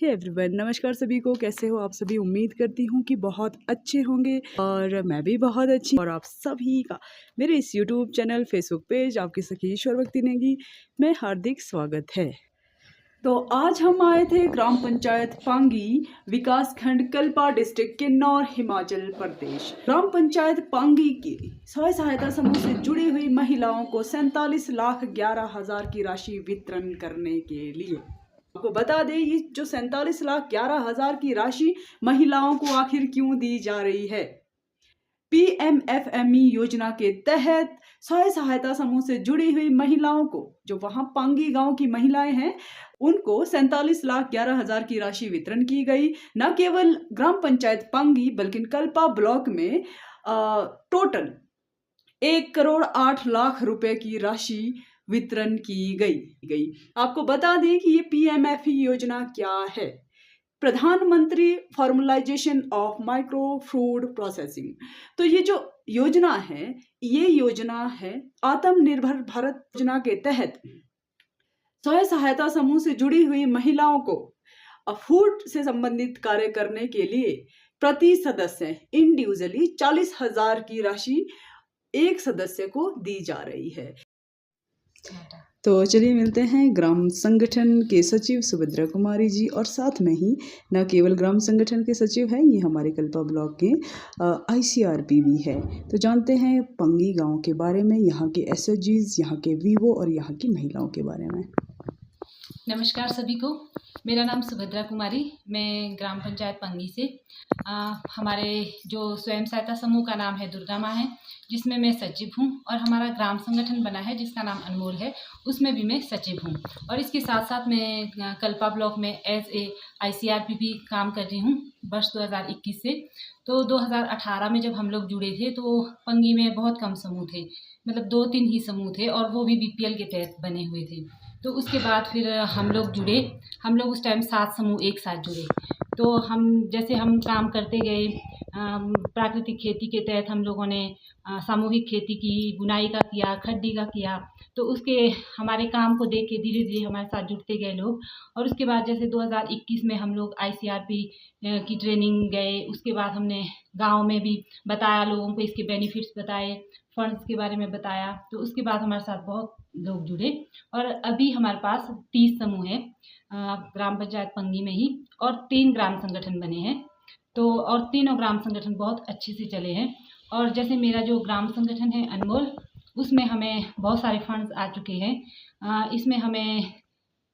Hey everyone, नमस्कार सभी को। कैसे हो आप सभी? उम्मीद करती हूँ कि बहुत अच्छे होंगे और मैं भी बहुत अच्छी। और आप सभी का मेरे इस यूट्यूब चैनल, फेसबुक पेज आपकी सखी ईश्वर भक्ति नेगी में हार्दिक स्वागत है। तो आज हम आए थे ग्राम पंचायत पांगी, विकास खंड कल्पा, डिस्ट्रिक्ट किन्नौर, हिमाचल प्रदेश। ग्राम पंचायत पांगी की स्वयं सहायता समूह से जुड़ी हुई महिलाओं को 47,11,000 की राशि वितरण करने के लिए। आपको बता दें, ये जो 47,11,000 की राशि महिलाओं को आखिर क्यों दी जा रही है। PMFME योजना के तहत स्वयं सहायता समूह से जुड़ी हुई महिलाओं को, जो वहां पांगी गांव की महिलाएं हैं, उनको 47,11,000 की राशि वितरण की गई। न केवल ग्राम पंचायत पांगी बल्कि कल्पा ब्लॉक में टोटल 1,08,00,000 रुपए की राशि वितरण की गई। आपको बता दें कि ये PMFE योजना क्या है, प्रधानमंत्री formalisation of micro food processing. तो ये जो योजना है, ये योजना है आत्मनिर्भर भारत योजना के तहत स्वयं सहायता समूह से जुड़ी हुई महिलाओं को फूड से संबंधित कार्य करने के लिए प्रति सदस्य इंडिविजुअली 40,000 की राशि एक सदस्य को दी जा रही है। तो चलिए मिलते हैं ग्राम संगठन के सचिव सुभद्रा कुमारी जी, और साथ में ही न केवल ग्राम संगठन के सचिव हैं, ये हमारे कल्पा ब्लॉक के ICRP भी है। तो जानते हैं पंगी गांव के बारे में, यहाँ के SHGs, यहाँ के VO और यहाँ की महिलाओं के बारे में। नमस्कार सभी को, मेरा नाम सुभद्रा कुमारी, मैं ग्राम पंचायत पंगी से हमारे जो स्वयं सहायता समूह का नाम है दुर्गा माँ है, जिसमें मैं सचिव हूँ, और हमारा ग्राम संगठन बना है जिसका नाम अनमोल है, उसमें भी मैं सचिव हूँ। और इसके साथ साथ मैं कल्पा ब्लॉक में एज ए ICRP भी काम कर रही हूँ वर्ष 2021 से। तो 2018 में जब हम लोग जुड़े थे तो पंगी में बहुत कम समूह थे, मतलब 2-3 ही समूह थे, और वो भी BPL के तहत बने हुए थे। तो उसके बाद फिर हम लोग जुड़े, हम लोग उस टाइम 7 समूह एक साथ जुड़े। तो हम काम करते गए, प्राकृतिक खेती के तहत हम लोगों ने सामूहिक खेती की, बुनाई का किया, खड्डी का किया। तो उसके हमारे काम को देख के धीरे धीरे हमारे साथ जुड़ते गए लोग। और उसके बाद जैसे 2021 में हम लोग ICRP की ट्रेनिंग गए, उसके बाद हमने गाँव में भी बताया, लोगों को इसके बेनिफिट्स बताए, फंड्स के बारे में बताया। तो उसके बाद हमारे साथ बहुत लोग जुड़े, और अभी हमारे पास 30 समूह हैं ग्राम पंचायत पंगी में ही, और 3 ग्राम संगठन बने हैं। तो और तीनों ग्राम संगठन बहुत अच्छे से चले हैं। और जैसे मेरा जो ग्राम संगठन है अनमोल, उसमें हमें बहुत सारे फंड्स आ चुके हैं। इसमें हमें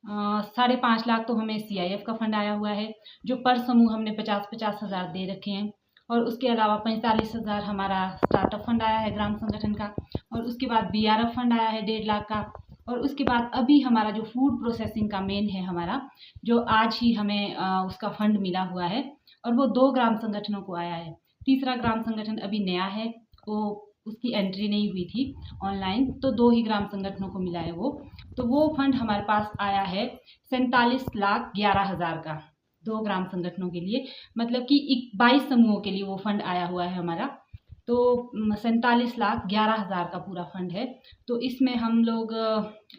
5.5 लाख तो हमें CIF का फंड आया हुआ है, जो पर समूह हमने 50-50 हज़ार दे रखे हैं। और उसके अलावा 45,000 हमारा स्टार्टअप फंड आया है ग्राम संगठन का। और उसके बाद BRF फंड आया है 1.5 लाख का। और उसके बाद अभी हमारा जो फूड प्रोसेसिंग का मेन है हमारा, जो आज ही हमें उसका फंड मिला हुआ है, और वो 2 ग्राम संगठनों को आया है। तीसरा ग्राम संगठन अभी नया है, वो उसकी एंट्री नहीं हुई थी ऑनलाइन, तो 2 ही ग्राम संगठनों को मिला है वो। तो वो फंड हमारे पास आया है 47,11,000 का, 2 ग्राम संगठनों के लिए, मतलब कि 22 समूहों के लिए वो फंड आया हुआ है हमारा। तो 47,11,000 का पूरा फंड है। तो इसमें हम लोग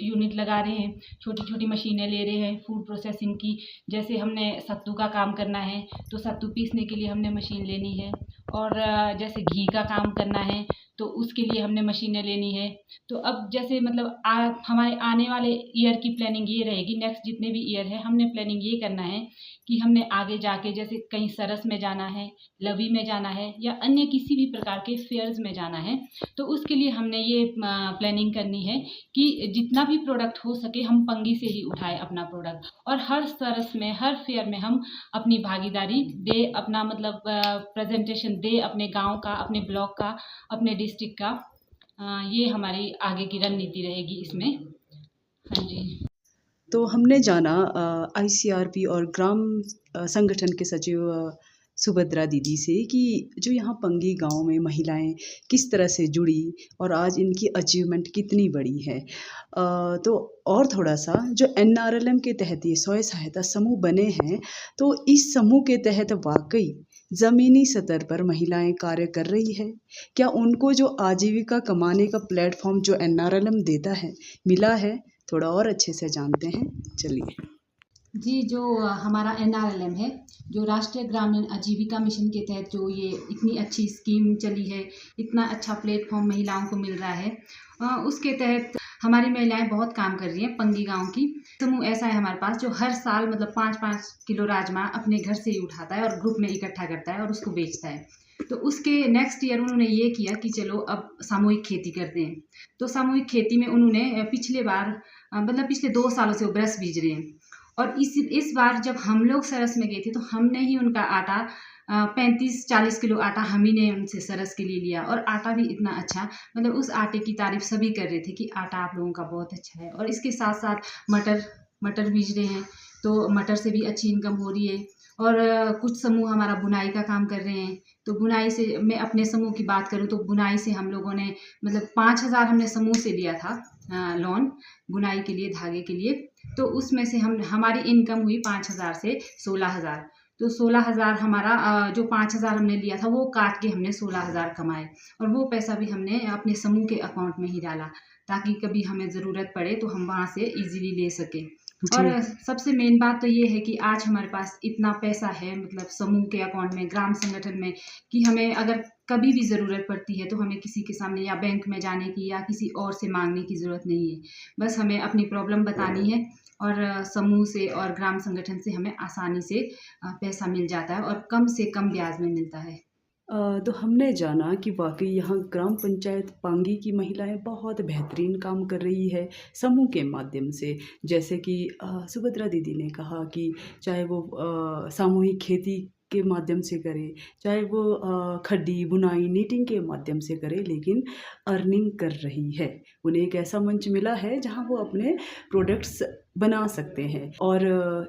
यूनिट लगा रहे हैं, छोटी छोटी मशीनें ले रहे हैं फूड प्रोसेसिंग की। जैसे हमने सत्तू का काम करना है तो सत्तू पीसने के लिए हमने मशीन लेनी है, और जैसे घी का काम करना है तो उसके लिए हमने मशीनें लेनी है। तो अब जैसे मतलब हमारे आने वाले ईयर की प्लानिंग ये रहेगी, नेक्स्ट जितने भी ईयर है हमने प्लानिंग ये करना है कि हमने आगे जाके जैसे कहीं सरस में जाना है, लवी में जाना है, या अन्य किसी भी प्रकार के फेयर्स में जाना है। तो उसके लिए हमने ये प्लानिंग करनी है कि जितना भी प्रोडक्ट हो सके हम पंगी से ही उठाए अपना प्रोडक्ट, और हर सरस में, हर फेयर में हम अपनी भागीदारी दे, अपना मतलब प्रेजेंटेशन दे, अपने गांव का, अपने ब्लॉक का, अपने डिस्ट्रिक्ट का। ये हमारी आगे की रणनीति रहेगी इसमें। हाँ जी। तो हमने जाना ICRP और ग्राम संगठन के सचिव सुभद्रा दीदी से कि जो यहाँ पंगी गांव में महिलाएं किस तरह से जुड़ी और आज इनकी अचीवमेंट कितनी बड़ी है। तो और थोड़ा सा जो NRLM के तहत ये स्वयं सहायता समूह बने हैं, तो इस समूह के तहत वाकई ज़मीनी स्तर पर महिलाएं कार्य कर रही है क्या? उनको जो आजीविका कमाने का प्लेटफॉर्म जो NRLM देता है मिला है? थोड़ा और अच्छे से जानते हैं, चलिए। जी, जो हमारा NRLM है, जो राष्ट्रीय ग्रामीण आजीविका मिशन के तहत जो ये इतनी अच्छी स्कीम चली है, इतना अच्छा प्लेटफ़ॉर्म महिलाओं को मिल रहा है, उसके तहत हमारी महिलाएँ बहुत काम कर रही हैं पंगी गाँव की। समूह ऐसा है हमारे पास जो हर साल मतलब 5-5 किलो राजमा अपने घर से ही उठाता है और ग्रुप में इकट्ठा करता है और उसको बेचता है। तो उसके नेक्स्ट ईयर उन्होंने ये किया कि चलो अब सामूहिक खेती करते हैं। तो सामूहिक खेती में उन्होंने पिछले बार मतलब पिछले 2 सालों से वो ब्रश बीज रहे हैं। और इस बार जब हम लोग सरस में गए थे तो हमने ही उनका आटा 35-40 किलो आटा हम ही ने उनसे सरस के लिए लिया और आटा भी इतना अच्छा, मतलब उस आटे की तारीफ सभी कर रहे थे कि आटा आप लोगों का बहुत अच्छा है। और इसके साथ साथ मटर मटर बीज रहे हैं, तो मटर से भी अच्छी इनकम हो रही है। और कुछ समूह हमारा बुनाई का काम कर रहे हैं। तो बुनाई से मैं अपने समूह की बात करूँ तो बुनाई से हम लोगों ने मतलब 5,000 हमने समूह से लिया था लोन बुनाई के लिए, धागे के लिए। तो उसमें से हम हमारी इनकम हुई 5,000 से 16,000। तो 16,000 हमारा जो 5,000 हमने लिया था वो काट के हमने 16,000 कमाए और वो पैसा भी हमने अपने समूह के अकाउंट में ही डाला ताकि कभी हमें ज़रूरत पड़े तो हम वहाँ से इजीली ले सकें। और जी। सबसे मेन बात तो ये है कि आज हमारे पास इतना पैसा है मतलब समूह के अकाउंट में, ग्राम संगठन में, कि हमें अगर कभी भी ज़रूरत पड़ती है तो हमें किसी के सामने या बैंक में जाने की या किसी और से मांगने की ज़रूरत नहीं है। बस हमें अपनी प्रॉब्लम बतानी है और समूह से और ग्राम संगठन से हमें आसानी से पैसा मिल जाता है और कम से कम ब्याज में मिलता है। तो हमने जाना कि वाक़ई यहाँ ग्राम पंचायत पांगी की महिलाएँ बहुत बेहतरीन काम कर रही है, समूह के माध्यम से। जैसे कि सुभद्रा दीदी ने कहा कि चाहे वो सामूहिक खेती के माध्यम से करे, चाहे वो खड्डी, बुनाई, निटिंग के माध्यम से करे, लेकिन अर्निंग कर रही है। उन्हें एक ऐसा मंच मिला है जहाँ वो अपने प्रोडक्ट्स बना सकते हैं। और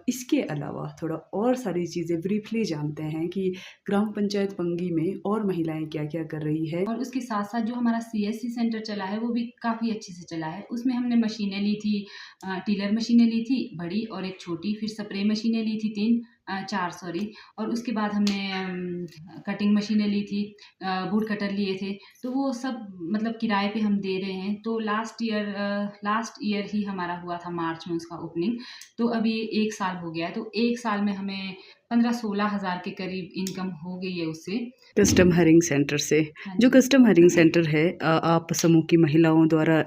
इसके अलावा थोड़ा और सारी चीज़ें ब्रीफ़ली जानते हैं कि ग्राम पंचायत पंगी में और महिलाएं क्या-क्या कर रही है। और उसके साथ-साथ जो हमारा CSC सेंटर चला है, वो भी काफ़ी अच्छे से चला है। उसमें हमने मशीनें ली थी, टिलर मशीनें ली थी बड़ी और एक छोटी, फिर स्प्रे मशीनें ली थी 4 सॉरी, और उसके बाद हमने कटिंग मशीनें ली थी, वुड कटर लिए थे। तो वो सब मतलब किराए पे हम दे रहे हैं। तो लास्ट ईयर ही हमारा हुआ था मार्च में उसका ओपनिंग। तो अभी 1 साल हो गया है। तो 1 साल में हमें 15-16 हज़ार के करीब इनकम हो गई है उससे। कस्टम हरिंग सेंटर से। हाँ जो जी। कस्टम हरिंग सेंटर है आप समूह की महिलाओं द्वारा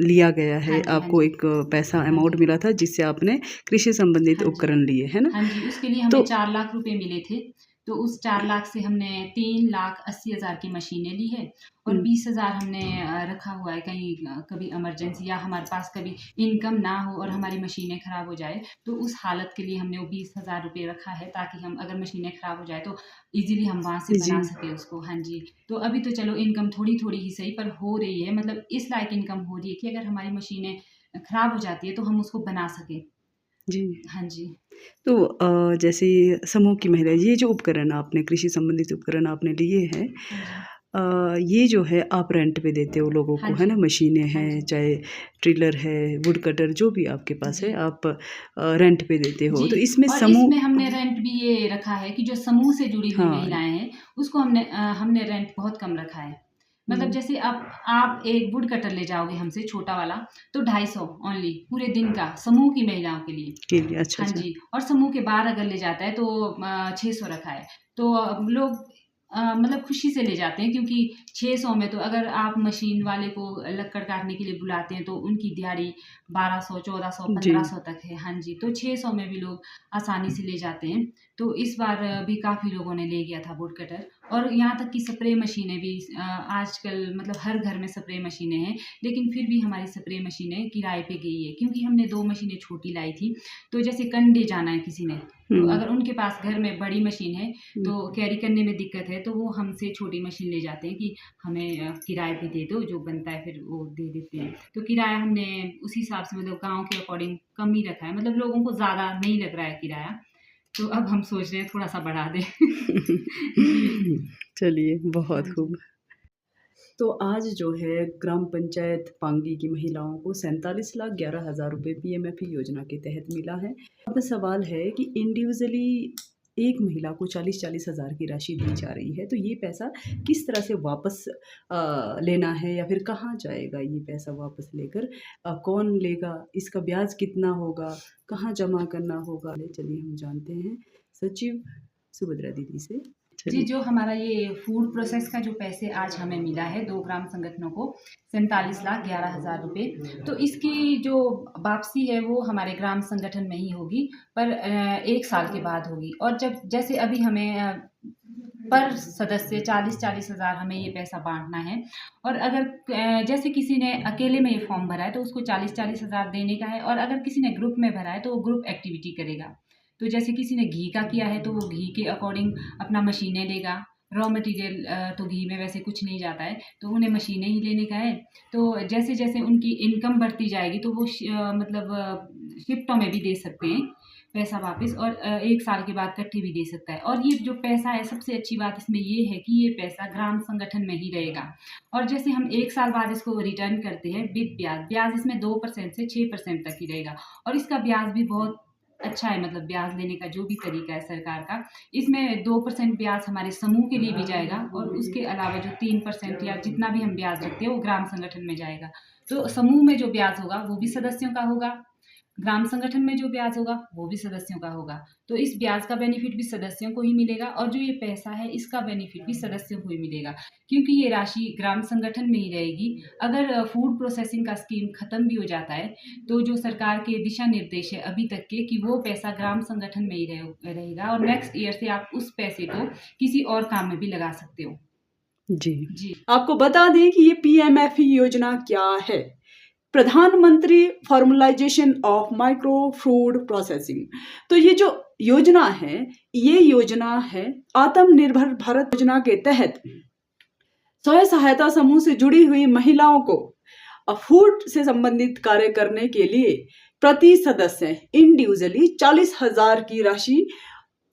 लिया गया हाँ है, जी, हाँ आपको जी। एक पैसा हाँ अमाउंट जी। मिला था जिससे आपने कृषि संबंधित हाँ जी। उपकरण लिए, है ना? हाँ जी, उसके लिए हमें तो 4 लाख रुपए मिले थे। तो उस 4 लाख से हमने 3,80,000 की मशीनें ली है और हुँ। 20,000 हमने रखा हुआ है कहीं कभी इमरजेंसी या हमारे पास कभी इनकम ना हो और हमारी मशीनें खराब हो जाए, तो उस हालत के लिए हमने वो 20,000 रुपए रखा है ताकि हम अगर मशीनें खराब हो जाए तो ईज़िली हम वहाँ से जी। बना सकें उसको। हाँ जी, तो अभी तो चलो इनकम थोड़ी-थोड़ी ही सही पर हो रही है, मतलब इस लायक इनकम हो रही है कि अगर हमारी मशीनें खराब हो जाती है तो हम उसको बना सकें। जी। हाँ जी। तो जैसे समूह की महिला ये जो उपकरण आपने कृषि संबंधित उपकरण आपने लिए हैं, हाँ जी। ये जो है आप रेंट पे देते हो लोगों हाँ को, है जी। ना? मशीनें हाँ हैं, जी। चाहे ट्रिलर है, वुड कटर जो भी आपके पास है, जी, आप रेंट पे देते हो। जी। तो इसमें और इसमें समूह हमने रेंट भी ये रखा है कि जो समूह से जुड़ी हुई हाँ। महिलाएँ हैं, उसको हमने रेंट बहुत कम रखा है। मतलब हुँ। जैसे अब आप एक वुड कटर ले जाओगे हमसे छोटा वाला, तो 250 ओनली पूरे दिन का, समूह की महिलाओं के लिए। ठीक है, अच्छा, हाँ अच्छा। जी, और समूह के बाहर अगर ले जाता है तो 600 रखा है। तो लोग मतलब खुशी से ले जाते हैं क्योंकि 600 में तो अगर आप मशीन वाले को लक्कड़ काटने के लिए बुलाते हैं तो उनकी दिहाड़ी 1200, 1400, जी। 1500 तक है। हाँ जी, तो 600 में भी लोग आसानी से ले जाते हैं। तो इस बार भी काफ़ी लोगों ने ले गया था वुड कटर और यहाँ तक कि स्प्रे मशीनें भी आजकल मतलब हर घर में स्प्रे मशीनें हैं, लेकिन फिर भी हमारी स्प्रे मशीनें किराए पे गई है क्योंकि हमने 2 मशीनें छोटी लाई थी। तो जैसे कंडे जाना है किसी ने, तो हुँ, अगर उनके पास घर में बड़ी मशीन है, हुँ। तो कैरी करने में दिक्कत है, तो वो हमसे छोटी मशीन ले जाते हैं कि हमें किराए पे दे दो, जो बनता है फिर वो दे देते हैं। तो किराया हमने उस हिसाब से मतलब गाँव के अकॉर्डिंग कम ही रखा है, मतलब लोगों को ज़्यादा नहीं लग रहा है किराया, तो अब हम सोच रहे हैं थोड़ा-सा बढ़ा दें। जी, चलिए, बहुत हाँ खूब। जी। तो आज जो है ग्राम पंचायत पांगी की महिलाओं को 47,11,000 रुपए पीएमएफई योजना के तहत मिला है। अब सवाल है कि इंडिविजुअली एक महिला को 40-40 हज़ार की राशि दी जा रही है, तो ये पैसा किस तरह से वापस लेना है या फिर कहाँ जाएगा ये पैसा वापस लेकर? कौन लेगा? इसका ब्याज कितना होगा? कहाँ जमा करना होगा? चलिए हम जानते हैं सचिव सुभद्रा दीदी से। जी, जो हमारा ये फूड प्रोसेस का जो पैसे आज हमें मिला है 2 ग्राम संगठनों को 47,11,000 रुपए, तो इसकी जो वापसी है वो हमारे ग्राम संगठन में ही होगी, पर 1 साल के बाद होगी। और जब जैसे अभी हमें पर सदस्य 40-40 हज़ार हमें ये पैसा बाँटना है, और अगर जैसे किसी ने अकेले में ये फॉर्म भरा है तो उसको 40-40 हज़ार देने का है, और अगर किसी ने ग्रुप में भरा है तो वो ग्रुप एक्टिविटी करेगा। तो जैसे किसी ने घी का किया है तो वो घी के अकॉर्डिंग अपना मशीनें लेगा। रॉ मटेरियल तो घी में वैसे कुछ नहीं जाता है, तो उन्हें मशीनें ही लेने का है। तो जैसे-जैसे उनकी इनकम बढ़ती जाएगी तो वो मतलब शिफ्टों में भी दे सकते हैं पैसा वापस, और 1 साल के बाद इकट्ठे भी दे सकता है। और ये जो पैसा है, सबसे अच्छी बात इसमें ये है कि ये पैसा ग्राम संगठन में ही रहेगा, और जैसे हम 1 साल बाद इसको रिटर्न करते हैं विद ब्याज, ब्याज इसमें 2% से 6% तक ही रहेगा, और इसका ब्याज भी बहुत अच्छा है। मतलब ब्याज लेने का जो भी तरीका है सरकार का, इसमें 2% ब्याज हमारे समूह के लिए भी जाएगा, और उसके अलावा जो 3% या जितना भी हम ब्याज रखते हैं वो ग्राम संगठन में जाएगा। तो समूह में जो ब्याज होगा वो भी सदस्यों का होगा, ग्राम संगठन में जो ब्याज होगा वो भी सदस्यों का होगा। तो इस ब्याज का बेनिफिट भी सदस्यों को ही मिलेगा, और जो ये पैसा है इसका बेनिफिट भी सदस्यों को ही मिलेगा, क्योंकि ये राशि ग्राम संगठन में ही रहेगी। अगर फूड प्रोसेसिंग का स्कीम खत्म भी हो जाता है तो जो सरकार के दिशा निर्देश है अभी तक के, कि वो पैसा ग्राम संगठन में ही रहेगा, और नेक्स्ट ईयर से आप उस पैसे को किसी और काम में भी लगा सकते हो। जी, आपको बता दें कि ये PMFE योजना क्या है? प्रधानमंत्री formalisation of micro food processing. तो ये जो योजना है, ये योजना है आत्मनिर्भर भारत योजना के तहत स्वयं सहायता समूह से जुड़ी हुई महिलाओं को फूड से संबंधित कार्य करने के लिए प्रति सदस्य इंडिविजुअली 40,000 की राशि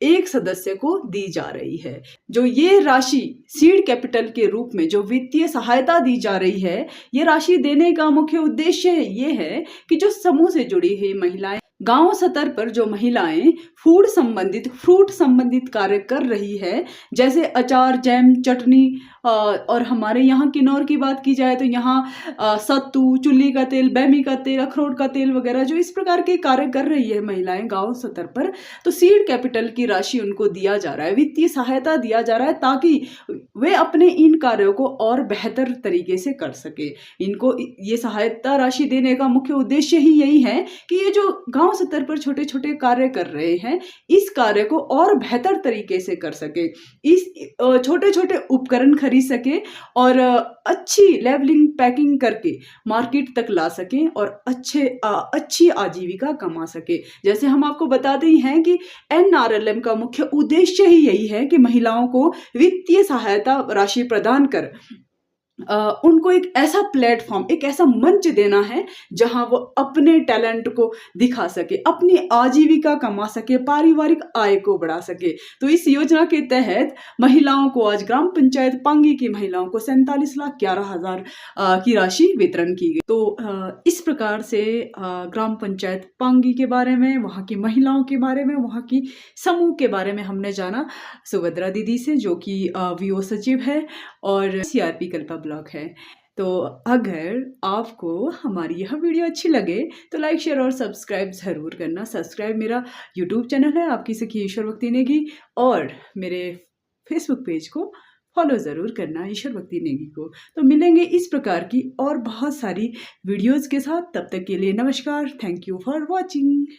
एक सदस्य को दी जा रही है। जो ये राशि सीड कैपिटल के रूप में जो वित्तीय सहायता दी जा रही है, ये राशि देने का मुख्य उद्देश्य ये है कि जो समूह से जुड़ी हुई महिलाएं, गांव स्तर पर जो महिलाएं फूड संबंधित, फ्रूट संबंधित कार्य कर रही है, जैसे अचार, जैम, चटनी, और हमारे यहाँ किन्नौर की बात की जाए तो यहाँ सत्तू, चुल्ली का तेल, बैमी का तेल, अखरोट का तेल वगैरह, जो इस प्रकार के कार्य कर रही है महिलाएं गांव स्तर पर, तो सीड कैपिटल की राशि उनको दिया जा रहा है, वित्तीय सहायता दिया जा रहा है, ताकि वे अपने इन कार्यों को और बेहतर तरीके से कर सके। इनको ये सहायता राशि देने का मुख्य उद्देश्य ही यही है कि ये जो गांव स्तर पर छोटे छोटे कार्य कर रहे हैं, इस कार्य को और बेहतर तरीके से कर सके, इस छोटे छोटे उपकरण खरीद सके, और अच्छी लेबलिंग पैकिंग करके मार्केट तक ला सके, और अच्छी आजीविका कमा सके। जैसे हम आपको बताते ही हैं कि NRLM का मुख्य उद्देश्य ही यही है कि महिलाओं को वित्तीय सहायता राशि प्रदान कर उनको एक ऐसा प्लेटफॉर्म, एक ऐसा मंच देना है जहां वो अपने टैलेंट को दिखा सके, अपनी आजीविका कमा सके, पारिवारिक आय को बढ़ा सके। तो इस योजना के तहत महिलाओं को आज ग्राम पंचायत पांगी की महिलाओं को 47,11,000 की राशि वितरण की गई। तो इस प्रकार से ग्राम पंचायत पांगी के बारे में, वहाँ की महिलाओं के बारे में, वहाँ की समूह के बारे में हमने जाना सुभद्रा दीदी से, जो कि VO सचिव है और CRP कल्पा ब्लॉक है। तो अगर आपको हमारी यह वीडियो अच्छी लगे तो लाइक, शेयर और सब्सक्राइब ज़रूर करना। सब्सक्राइब मेरा यूट्यूब चैनल है आपकी सखी ईश्वर भक्ति नेगी, और मेरे फेसबुक पेज को फॉलो ज़रूर करना ईश्वर भक्ति नेगी को। तो मिलेंगे इस प्रकार की और बहुत सारी वीडियोज़ के साथ। तब तक के लिए नमस्कार। Thank you for watching.